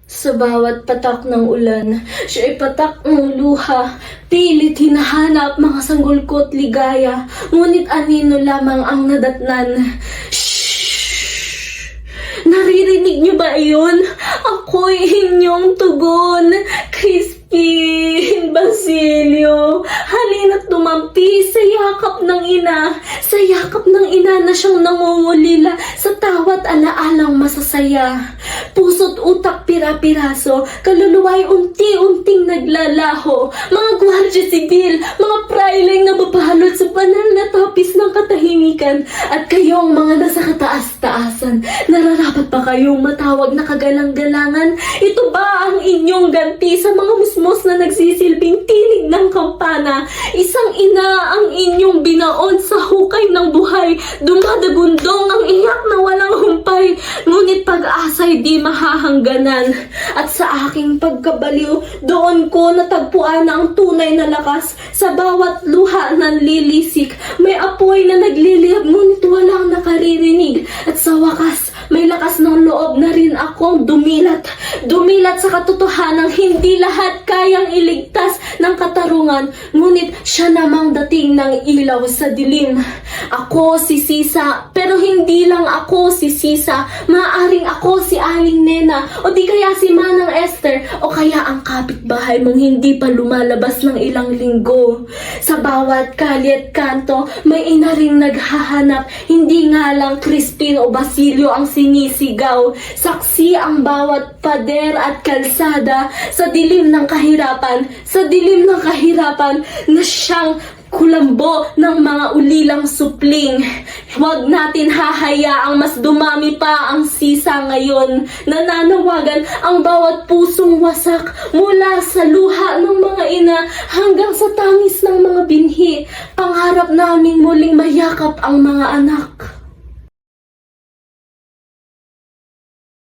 Sa bawat patak ng ulan, siya'y patak ng luha. Pilit hinahanap mga sanggol ko't ligaya, ngunit anino lamang ang nadatnan. Shhh! Naririnig niyo ba iyon? Ako'y inyong tugon, Crispin Basilio. Halina't tumampi sa yakap ng ina, sa yakap ng ina na siyang nangungulila sa tawat alaalang masasaya. Puso't utak pira-piraso, kaluluwa'y unti-unting naglalaho. Mga gwardiya sibil, mga prailing na babalot sa banal na tapis ng katahimikan. At kayong mga nasa kataas-taasan, nararapat ba kayong matawag na kagalang-galangan? Ito ba ang inyong ganti sa mga musmos na nagsisilbing tinig ng kampana? Isang ina ang inyong binaon sa hukay ng buhay. Dumadagundong ang iyak na walang humpay, ngunit pag-asa'y di mahahangganan. At sa aking pagkabaliw, doon ko natagpuan ang tunay na lakas. Sa bawat luha ng lilisik, may apoy na nagliliyab, ngunit walang nakaririnig. At sa wakas, may lakas ng loob na rin akong dumilat. Dumilat sa katotohanang hindi lahat kayang iligtas ng katarungan, ngunit siya namang dating ng ilaw sa dilim. Ako si Sisa, pero hindi lang ako si Sisa. Maaaring ako si Aling Nena, o di kaya si Manang Esther, o kaya ang kapitbahay mong hindi pa lumalabas ng ilang linggo. Sa bawat kalye at kanto, may ina ring naghahanap. Hindi nga lang Crispin o Basilio ang sinisigaw. Saksi ang bawat pader at kalsada sa dilim ng kahirapan, sa dilim ng kahirapan na siyang kulambo ng mga ulilang supling. Huwag natin hahayaang mas dumami pa ang sisa ngayon. Nananawagan ang bawat pusong wasak, mula sa luha ng mga ina hanggang sa tangis ng mga binhi. Pangarap naming muling mayakap ang mga anak.